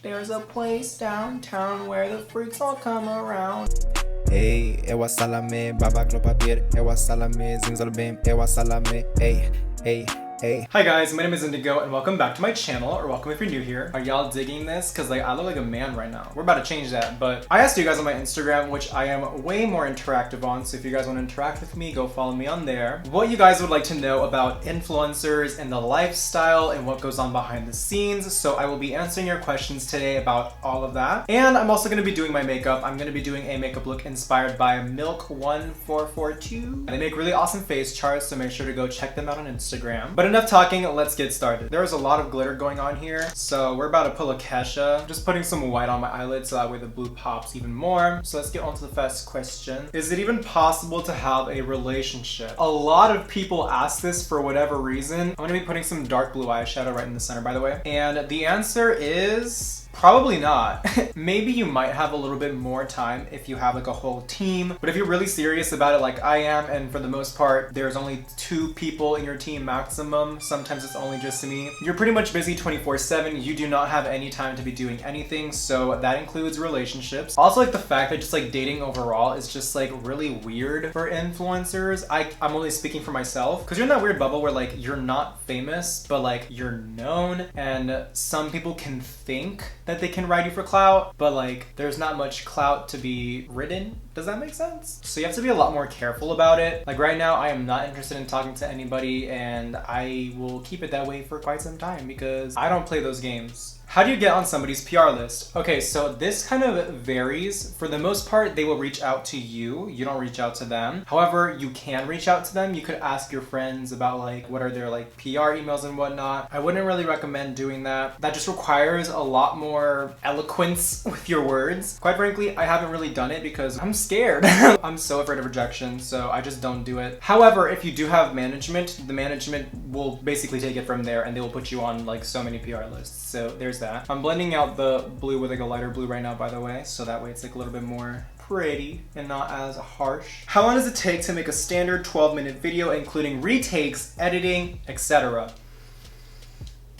There's a place downtown where the freaks all come around. Hey, ewa salame, babak no papir, ewa salame, zingzalbim, ewa salame, hey, hey. Hey. Hi guys, my name is Indigo and welcome back to my channel, or welcome if you're new here. Are y'all digging this? Cause like I look like a man right now. We're about to change that, but I asked you guys on my Instagram, which I am way more interactive on, so if you guys want to interact with me, go follow me on there. What you guys would like to know about influencers and the lifestyle and what goes on behind the scenes, so I will be answering your questions today about all of that. And I'm also going to be doing my makeup. I'm going to be doing a makeup look inspired by Milk1442. They make really awesome face charts, so make sure to go check them out on Instagram. But enough talking, let's get started. There's a lot of glitter going on here, so we're about to pull a Kesha. Just putting some white on my eyelids so that way the blue pops even more. So let's get on to the first question. Is it even possible to have a relationship? A lot of people ask this for whatever reason. I'm gonna be putting some dark blue eyeshadow right in the center, by the way. And the answer is probably not. Maybe you might have a little bit more time if you have like a whole team, but if you're really serious about it like I am, and for the most part there's only 2 people in your team maximum, sometimes it's only just me, you're pretty much busy 24/7. You do not have any time to be doing anything, so that includes relationships. Also, like the fact that just like dating overall is just like really weird for influencers. I'm only speaking for myself, because you're in that weird bubble where like you're not famous but like you're known, and some people can think that they can ride you for clout, but like there's not much clout to be ridden. Does that make sense? So you have to be a lot more careful about it. Like right now, I am not interested in talking to anybody, and I will keep it that way for quite some time because I don't play those games. How do you get on somebody's PR list? Okay, so this kind of varies. For the most part, they will reach out to you. You don't reach out to them. However, you can reach out to them. You could ask your friends about like what are their like PR emails and whatnot. I wouldn't really recommend doing that. That just requires a lot more eloquence with your words. Quite frankly, I haven't really done it because I'm scared. I'm so afraid of rejection, so I just don't do it. However, if you do have management, the management will basically take it from there and they will put you on like so many PR lists. So there's that. I'm blending out the blue with like a lighter blue right now, by the way, so that way it's like a little bit more pretty and not as harsh. How long does it take to make a standard 12-minute video, including retakes, editing, etc.?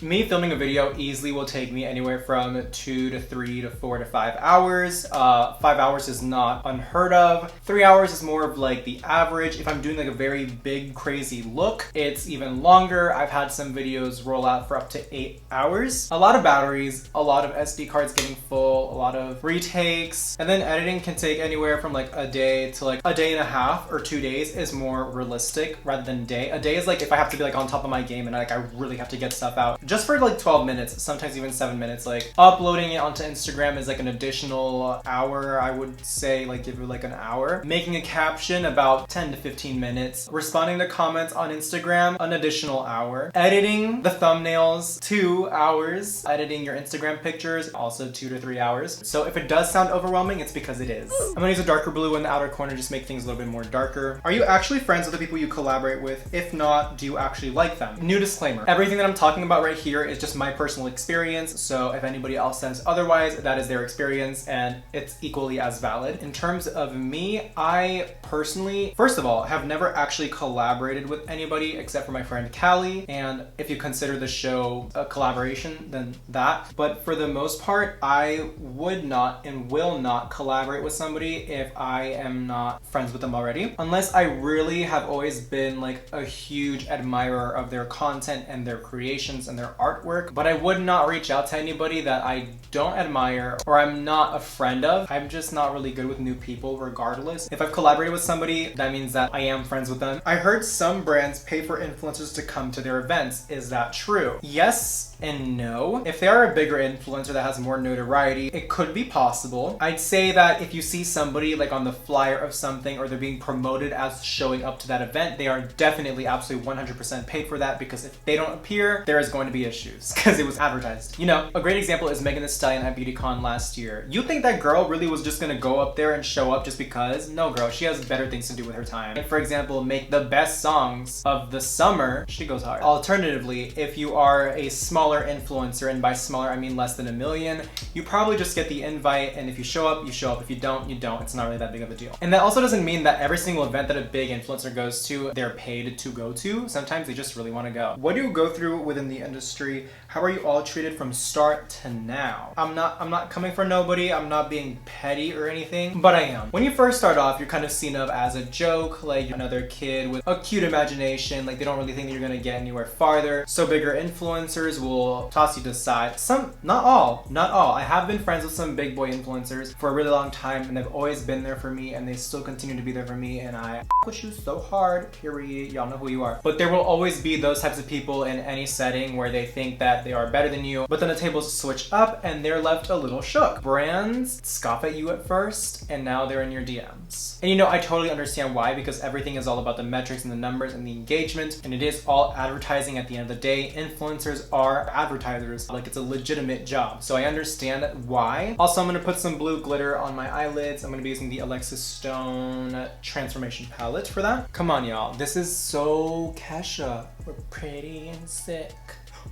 Me filming a video easily will take me anywhere from 2 to 3 to 4 to 5 hours. 5 hours is not unheard of. 3 hours is more of like the average. If I'm doing like a very big, crazy look, it's even longer. I've had some videos roll out for up to 8 hours. A lot of batteries, a lot of SD cards getting full, a lot of retakes, and then editing can take anywhere from like a day to like a day and a half, or 2 days is more realistic rather than a day. A day is like if I have to be like on top of my game and like I really have to get stuff out. Just for like 12 minutes, sometimes even 7 minutes. Like uploading it onto Instagram is like an additional hour. I would say like give it like an hour. Making a caption about 10 to 15 minutes. Responding to comments on Instagram, an additional hour. Editing the thumbnails, 2 hours. Editing your Instagram pictures, also 2 to 3 hours. So if it does sound overwhelming, it's because it is. I'm gonna use a darker blue in the outer corner, just make things a little bit more darker. Are you actually friends with the people you collaborate with? If not, do you actually like them? New disclaimer, everything that I'm talking about right here is just my personal experience, so if anybody else says otherwise, that is their experience and it's equally as valid. In terms of me, I personally, first of all, have never actually collaborated with anybody except for my friend Callie, and if you consider the show a collaboration, then that. But for the most part, I would not and will not collaborate with somebody if I am not friends with them already, unless I really have always been like a huge admirer of their content and their creations and their artwork. But I would not reach out to anybody that I don't admire or I'm not a friend of. I'm just not really good with new people regardless. If I've collaborated with somebody, that means that I am friends with them. I heard some brands pay for influencers to come to their events. Is that true? Yes and no. If they are a bigger influencer that has more notoriety, it could be possible. I'd say that if you see somebody like on the flyer of something or they're being promoted as showing up to that event, they are definitely absolutely 100% paid for that, because if they don't appear, there is going to be issues because it was advertised. You know, a great example is Megan Thee Stallion at BeautyCon last year. You think that girl really was just gonna go up there and show up just because? No, girl, she has better things to do with her time. And for example, make the best songs of the summer, she goes hard. Alternatively, if you are a smaller influencer, and by smaller I mean less than 1 million, you probably just get the invite, and if you show up, you show up. If you don't, you don't. It's not really that big of a deal. And that also doesn't mean that every single event that a big influencer goes to, they're paid to go to. Sometimes they just really want to go. What do you go through within the industry industry? How are you all treated from start to now? I'm not coming for nobody. I'm not being petty or anything, but I am. When you first start off, you're kind of seen of as a joke, like another kid with a cute imagination, like they don't really think that you're gonna get anywhere farther. So bigger influencers will toss you to the side. Some, not all. I have been friends with some big boy influencers for a really long time, and they've always been there for me, and they still continue to be there for me, and I push you so hard, period. Y'all know who you are. But there will always be those types of people in any setting where they think that they are better than you, but then the tables switch up and they're left a little shook. Brands scoff at you at first, and now they're in your DMs. And you know, I totally understand why, because everything is all about the metrics and the numbers and the engagement, and it is all advertising at the end of the day. Influencers are advertisers, like it's a legitimate job. So I understand why. Also, I'm gonna put some blue glitter on my eyelids. I'm gonna be using the Alexis Stone Transformation Palette for that. Come on, y'all. This is so Kesha. We're pretty and sick.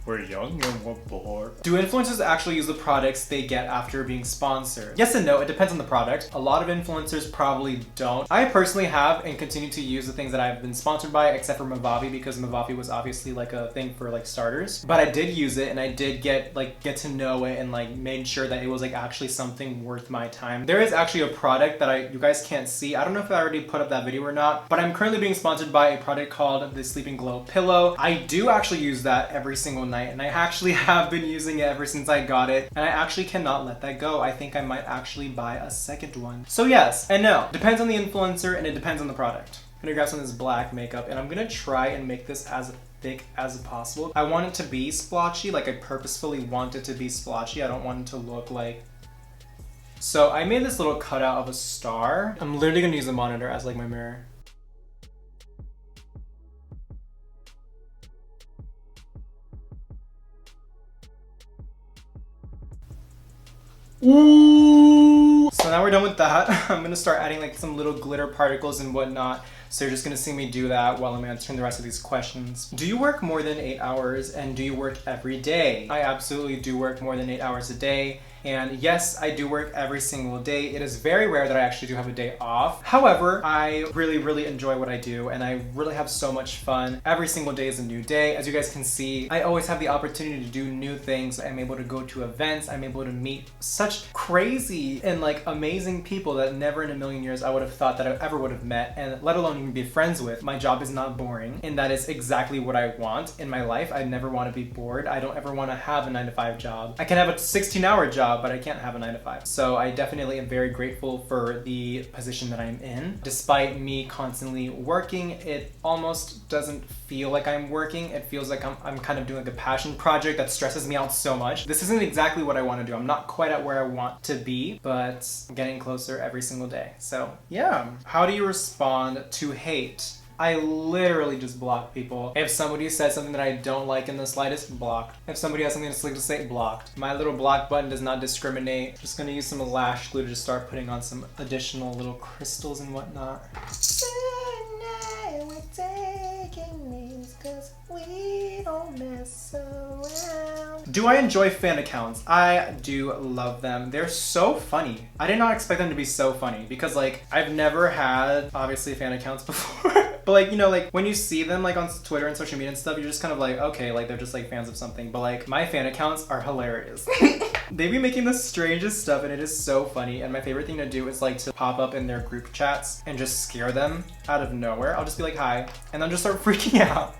We're young and we're bored. Do influencers actually use the products they get after being sponsored? Yes and no, it depends on the product. A lot of influencers probably don't. I personally have and continue to use the things that I've been sponsored by, except for Mavavi, because Mavavi was obviously like a thing for like starters. But I did use it, and I did get to know it, and like made sure that it was like actually something worth my time. There is actually a product that you guys can't see. I don't know if I already put up that video or not, but I'm currently being sponsored by a product called the Sleeping Glow Pillow. I do actually use that every single night, and I actually have been using it ever since I got it, and I actually cannot let that go. I think I might actually buy a second one. So yes and no. Depends on the influencer and it depends on the product. I'm gonna grab some of this black makeup, and I'm gonna try and make this as thick as possible. I want it to be splotchy, like I purposefully want it to be splotchy. I don't want it to look like... So I made this little cutout of a star. I'm literally gonna use the monitor as like my mirror. Ooh. So now we're done with that. I'm gonna start adding like some little glitter particles and whatnot. So you're just gonna see me do that while I'm answering the rest of these questions. Do you work more than 8 hours, and do you work every day? I absolutely do work more than 8 hours a day. And yes, I do work every single day. It is very rare that I actually do have a day off. However, I really enjoy what I do, and I really have so much fun. Every single day is a new day. As you guys can see, I always have the opportunity to do new things. I'm able to go to events. I'm able to meet such crazy and like amazing people that never in a million years I would have thought that I ever would have met, and let alone even be friends with. My job is not boring, and that is exactly what I want in my life. I never want to be bored. I don't ever want to have a 9-to-5 job. I can have a 16-hour job, but I can't have a 9-to-5. So I definitely am very grateful for the position that I'm in. Despite me constantly working, it almost doesn't feel like I'm working. It feels like I'm kind of doing like a passion project that stresses me out so much. This isn't exactly what I want to do. I'm not quite at where I want to be, but I'm getting closer every single day. So yeah. How do you respond to hate? I literally just block people. If somebody says something that I don't like in the slightest, blocked. If somebody has something to say, blocked. My little block button does not discriminate. Just gonna use some lash glue to just start putting on some additional little crystals and whatnot. Tonight we're taking names 'cause we don't mess around. Do I enjoy fan accounts? I do love them. They're so funny. I did not expect them to be so funny, because like I've never had obviously fan accounts before. But like, you know, like when you see them like on Twitter and social media and stuff, you're just kind of like, okay, like they're just like fans of something. But like my fan accounts are hilarious. They be making the strangest stuff, and it is so funny. And my favorite thing to do is like to pop up in their group chats and just scare them out of nowhere. I'll just be like, hi, and then just start freaking out.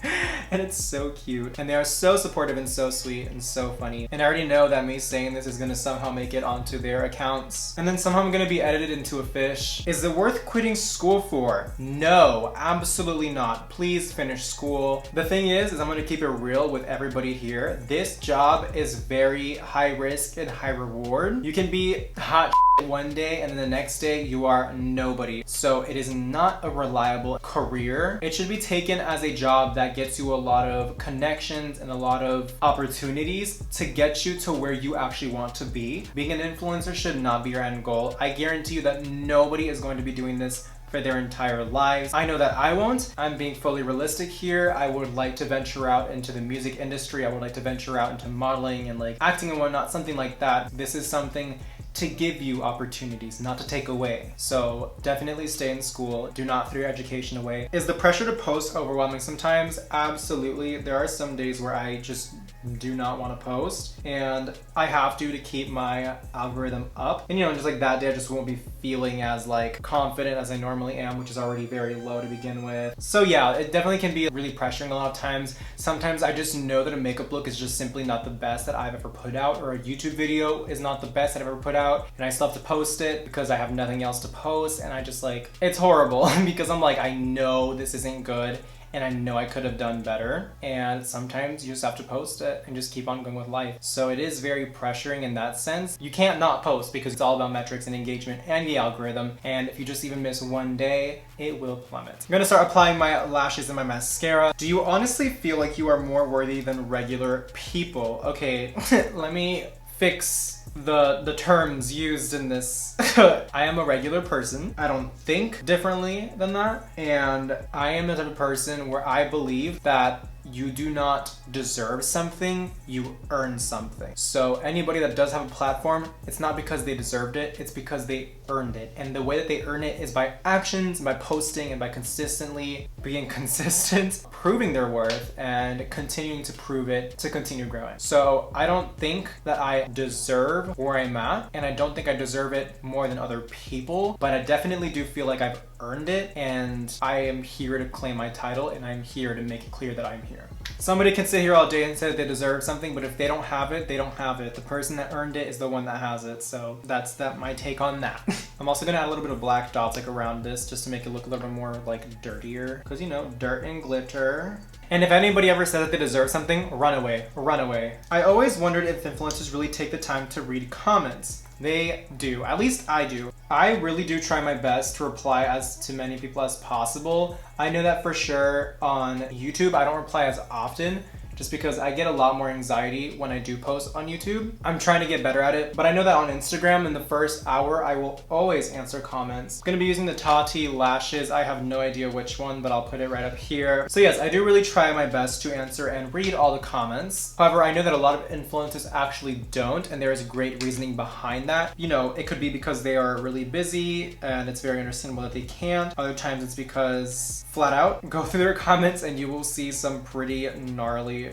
And it's so cute. And they are so supportive and so sweet and so funny. And I already know that me saying this is gonna somehow make it onto their accounts. And then somehow I'm gonna be edited into a fish. Is it worth quitting school for? No, absolutely not. Please finish school. The thing is I'm gonna keep it real with everybody here. This job is very high risk and high reward. You can be hot one day and then the next day you are nobody. So it is not a reliable career. It should be taken as a job that gets you a lot of connections and a lot of opportunities to get you to where you actually want to be. Being an influencer should not be your end goal. I guarantee you that nobody is going to be doing this for their entire lives. I know that I won't. I'm being fully realistic here. I would like to venture out into the music industry. I would like to venture out into modeling and like acting and whatnot, something like that. This is something to give you opportunities, not to take away. So definitely stay in school. Do not throw your education away. Is the pressure to post overwhelming sometimes? Absolutely. There are some days where I just do not want to post, and I have to keep my algorithm up. And you know, just like that day I just won't be feeling as like confident as I normally am, which is already very low to begin with. So yeah, it definitely can be really pressuring a lot of times. Sometimes I just know that a makeup look is just simply not the best that I've ever put out, or a YouTube video is not the best that I've ever put out, and I still have to post it because I have nothing else to post, and I just like, it's horrible because I'm like, I know this isn't good and I know I could have done better, and sometimes you just have to post it and just keep on going with life. So it is very pressuring in that sense. You can't not post because it's all about metrics and engagement and the algorithm, and if you just even miss one day, it will plummet. I'm gonna start applying my lashes and my mascara. Do you honestly feel like you are more worthy than regular people? Okay, let me fix the terms used in this. I am a regular person. I don't think differently than that. And I am the type of person where I believe that you do not deserve something, you earn something. So anybody that does have a platform, it's not because they deserved it, it's because they earned it. And the way that they earn it is by actions, by posting, and by consistently being consistent, proving their worth, and continuing to prove it to continue growing. So I don't think that I deserve where I'm at, and I don't think I deserve it more than other people, but I definitely do feel like I've earned it, and I am here to claim my title, and I'm here to make it clear that I'm here. Somebody can sit here all day and say that they deserve something, but if they don't have it, they don't have it. The person that earned it is the one that has it. So that's my take on that. I'm also gonna add a little bit of black dots like around this just to make it look a little bit more like dirtier, because you know, dirt and glitter. And if anybody ever says that they deserve something, run away, run away. I always wondered if influencers really take the time to read comments. They do, at least I do. I really do try my best to reply as to many people as possible. I know that for sure on YouTube, I don't reply as often, just because I get a lot more anxiety when I do post on YouTube. I'm trying to get better at it, but I know that on Instagram in the first hour, I will always answer comments. I'm gonna be using the Tati lashes. I have no idea which one, but I'll put it right up here. So yes, I do really try my best to answer and read all the comments. However, I know that a lot of influencers actually don't, and there is great reasoning behind that. You know, it could be because they are really busy and it's very understandable that they can't. Other times it's because flat out, go through their comments and you will see some pretty gnarly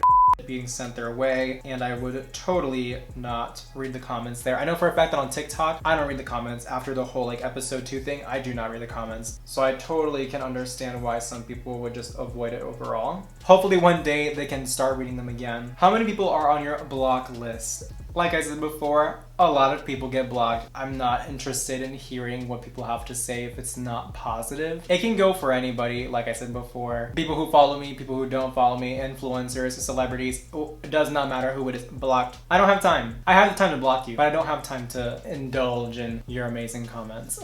being sent their way, and I would totally not read the comments there. I know for a fact that on TikTok, I don't read the comments. After the whole like episode 2 thing, I do not read the comments. So I totally can understand why some people would just avoid it overall. Hopefully one day they can start reading them again. How many people are on your block list? Like I said before, a lot of people get blocked. I'm not interested in hearing what people have to say if it's not positive. It can go for anybody, like I said before. People who follow me, people who don't follow me, influencers, celebrities, it does not matter who it is blocked. I don't have time. I have the time to block you, but I don't have time to indulge in your amazing comments.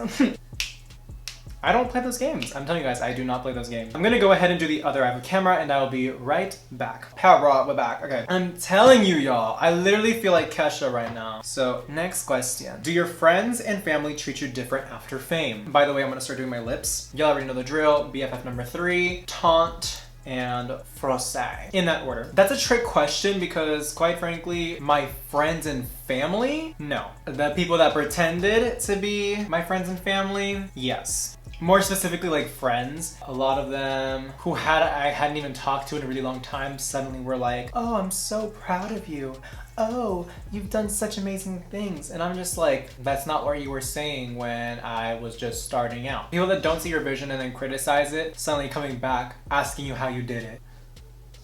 I don't play those games. I'm telling you guys, I do not play those games. I'm gonna go ahead and do the other. I have a camera and I will be right back. Power bra, we're back. Okay. I'm telling you, y'all, I literally feel like Kesha right now. So next question. Do your friends and family treat you different after fame? By the way, I'm gonna start doing my lips. Y'all already know the drill. BFF number 3, taunt, and frosé, in that order. That's a trick question because quite frankly, my friends and family, no. The people that pretended to be my friends and family, yes. More specifically like friends, a lot of them who I hadn't even talked to in a really long time suddenly were like, oh, I'm so proud of you. Oh, you've done such amazing things. And I'm just like, that's not what you were saying when I was just starting out. People that don't see your vision and then criticize it, suddenly coming back, asking you how you did it.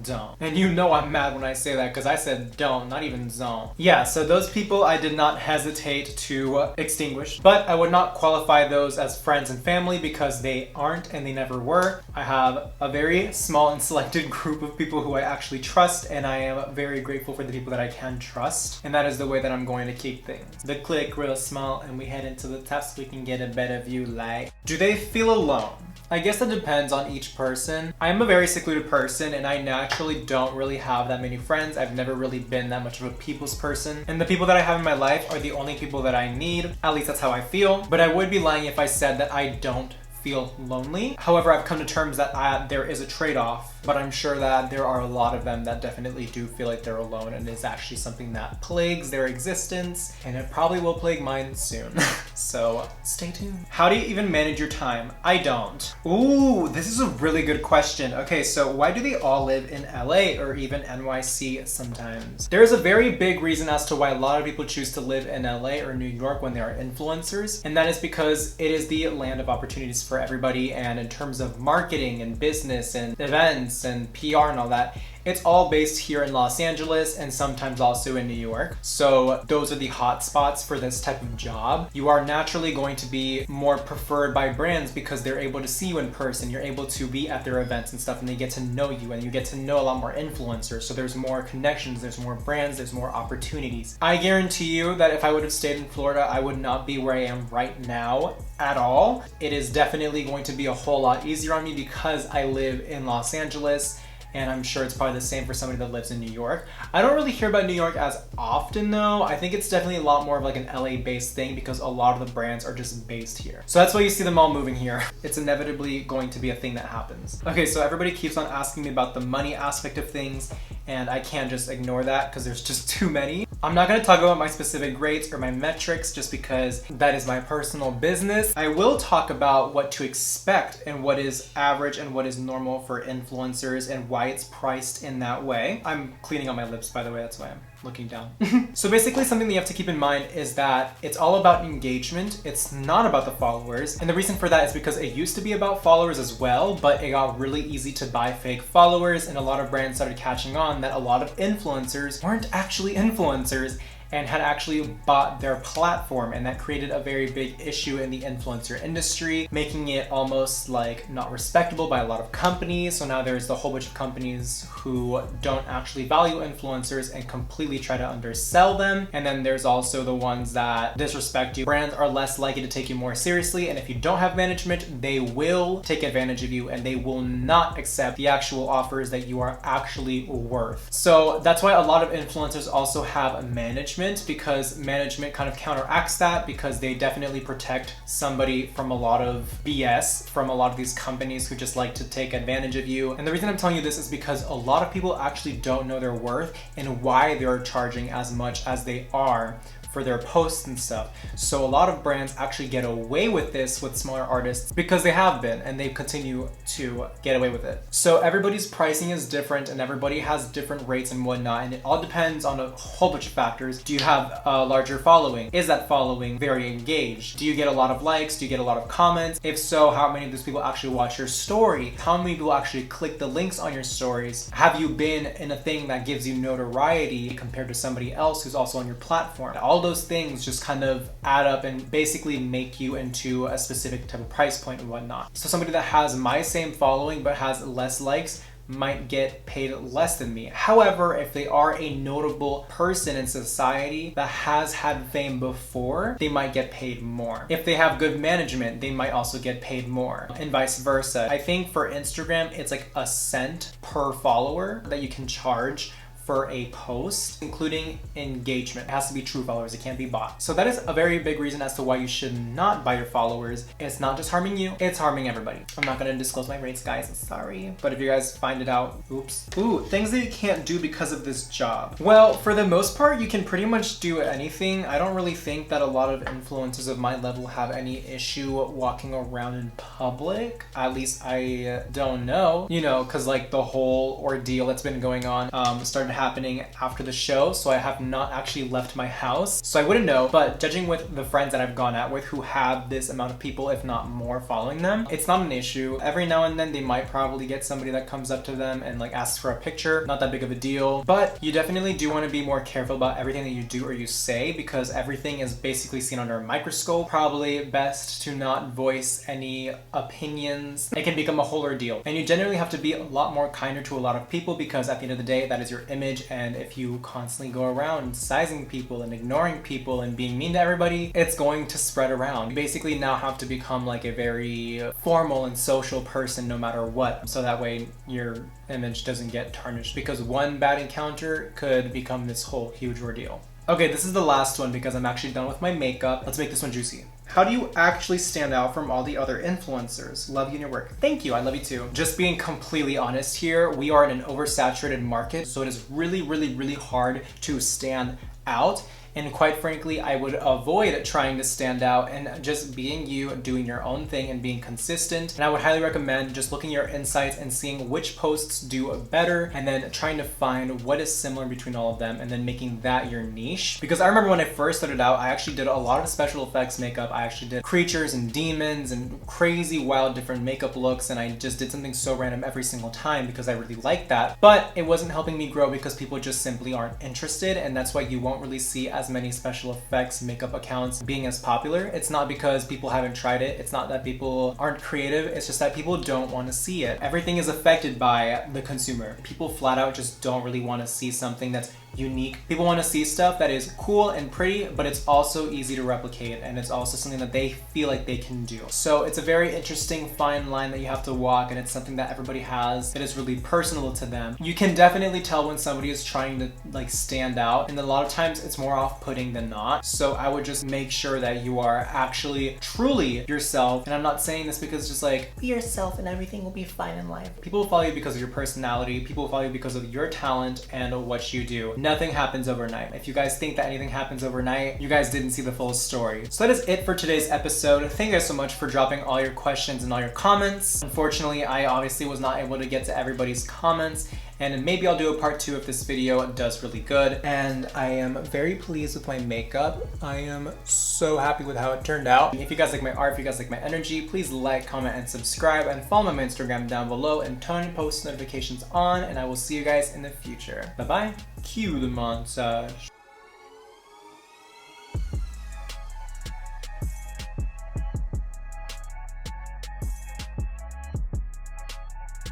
Don't. And you know I'm mad when I say that because I said don't, not even don't. Yeah, so those people I did not hesitate to extinguish, but I would not qualify those as friends and family because they aren't and they never were. I have a very small and selected group of people who I actually trust, and I am very grateful for the people that I can trust, and that is the way that I'm going to keep things. The click real small and we head into the test so we can get a better view. Like, do they feel alone? I guess that depends on each person. I am a very secluded person and I naturally don't really have that many friends. I've never really been that much of a people's person. And the people that I have in my life are the only people that I need. At least that's how I feel. But I would be lying if I said that I don't feel lonely. However, I've come to terms that there is a trade-off, but I'm sure that there are a lot of them that definitely do feel like they're alone, and it's actually something that plagues their existence, and it probably will plague mine soon. So stay tuned. How do you even manage your time? I don't. Ooh, this is a really good question. Okay, so why do they all live in LA or even NYC sometimes? There's a very big reason as to why a lot of people choose to live in LA or New York when they are influencers, and that is because it is the land of opportunities for everybody, and in terms of marketing and business and events and PR and all that, it's all based here in Los Angeles and sometimes also in New York. So those are the hot spots for this type of job. You are naturally going to be more preferred by brands because they're able to see you in person. You're able to be at their events and stuff, and they get to know you, and you get to know a lot more influencers. So there's more connections, there's more brands, there's more opportunities. I guarantee you that if I would have stayed in Florida, I would not be where I am right now at all. It is definitely going to be a whole lot easier on me because I live in Los Angeles, and I'm sure it's probably the same for somebody that lives in New York. I don't really hear about New York as often though. I think it's definitely a lot more of like an LA based thing because a lot of the brands are just based here. So that's why you see them all moving here. It's inevitably going to be a thing that happens. Okay, so everybody keeps on asking me about the money aspect of things, and I can't just ignore that because there's just too many. I'm not gonna talk about my specific rates or my metrics just because that is my personal business. I will talk about what to expect and what is average and what is normal for influencers and why it's priced in that way. I'm cleaning on my lips, by the way, that's why I'm looking down. So basically something that you have to keep in mind is that it's all about engagement. It's not about the followers. And the reason for that is because it used to be about followers as well, but it got really easy to buy fake followers, and a lot of brands started catching on that a lot of influencers weren't actually influencers and had actually bought their platform, and that created a very big issue in the influencer industry, making it almost like not respectable by a lot of companies. So now there's a whole bunch of companies who don't actually value influencers and completely try to undersell them. And then there's also the ones that disrespect you. Brands are less likely to take you more seriously, and if you don't have management, they will take advantage of you and they will not accept the actual offers that you are actually worth. So that's why a lot of influencers also have management, because management kind of counteracts that, because they definitely protect somebody from a lot of BS from a lot of these companies who just like to take advantage of you. And the reason I'm telling you this is because a lot of people actually don't know their worth and why they're charging as much as they are for their posts and stuff. So a lot of brands actually get away with this with smaller artists because they have been, and they continue to get away with it. So everybody's pricing is different and everybody has different rates and whatnot, and it all depends on a whole bunch of factors. Do you have a larger following? Is that following very engaged? Do you get a lot of likes? Do you get a lot of comments? If so, how many of those people actually watch your story? How many people actually click the links on your stories? Have you been in a thing that gives you notoriety compared to somebody else who's also on your platform? All those things just kind of add up and basically make you into a specific type of price point and whatnot. So somebody that has my same following but has less likes might get paid less than me. However, if they are a notable person in society that has had fame before, they might get paid more. If they have good management, they might also get paid more, and vice versa. I think for Instagram, it's like a cent per follower that you can charge for a post, including engagement. It has to be true followers, it can't be bought. So that is a very big reason as to why you should not buy your followers. It's not just harming you, it's harming everybody. I'm not gonna disclose my rates, guys, I'm sorry. But if you guys find it out, oops. Ooh, things that you can't do because of this job. Well, for the most part, you can pretty much do anything. I don't really think that a lot of influencers of my level have any issue walking around in public. At least I don't know, you know, cause like the whole ordeal that's been going on started happening after the show, so I have not actually left my house, so I wouldn't know. But judging with the friends that I've gone out with who have this amount of people, if not more, following them, it's not an issue. Every now and then they might probably get somebody that comes up to them and like asks for a picture. Not that big of a deal, but you definitely do want to be more careful about everything that you do or you say, because everything is basically seen under a microscope. Probably best to not voice any opinions. It can become a whole ordeal, and you generally have to be a lot more kinder to a lot of people, because at the end of the day, that is your image. And if you constantly go around sizing people and ignoring people and being mean to everybody, it's going to spread around. You basically now have to become like a very formal and social person no matter what, so that way your image doesn't get tarnished, because one bad encounter could become this whole huge ordeal. Okay, this is the last one because I'm actually done with my makeup. Let's make this one juicy. How do you actually stand out from all the other influencers? Love you in your work. Thank you, I love you too. Just being completely honest here, we are in an oversaturated market, so it is really, really, really hard to stand out. And quite frankly, I would avoid trying to stand out and just being you, doing your own thing and being consistent. And I would highly recommend just looking at your insights and seeing which posts do better and then trying to find what is similar between all of them and then making that your niche. Because I remember when I first started out, I actually did a lot of special effects makeup. I actually did creatures and demons and crazy wild different makeup looks, and I just did something so random every single time because I really liked that. But it wasn't helping me grow because people just simply aren't interested, and that's why you won't really see as many special effects makeup accounts being as popular. It's not because people haven't tried it. It's not that people aren't creative. It's just that people don't want to see it. Everything is affected by the consumer. People flat out just don't really want to see something that's unique. People want to see stuff that is cool and pretty, but it's also easy to replicate, and it's also something that they feel like they can do. So it's a very interesting fine line that you have to walk, and it's something that everybody has that is really personal to them. You can definitely tell when somebody is trying to like stand out, and a lot of times it's more off-putting than not. So I would just make sure that you are actually truly yourself. And I'm not saying this because just like be yourself and everything will be fine in life. People will follow you because of your personality. People will follow you because of your talent and what you do. Nothing happens overnight. If you guys think that anything happens overnight, you guys didn't see the full story. So that is it for today's episode. Thank you guys so much for dropping all your questions and all your comments. Unfortunately, I obviously was not able to get to everybody's comments, and maybe I'll do a part 2 if this video does really good. And I am very pleased with my makeup. I am so happy with how it turned out. If you guys like my art, if you guys like my energy, please like, comment, and subscribe, and follow my Instagram down below and turn post notifications on, and I will see you guys in the future. Bye bye. Cue the montage.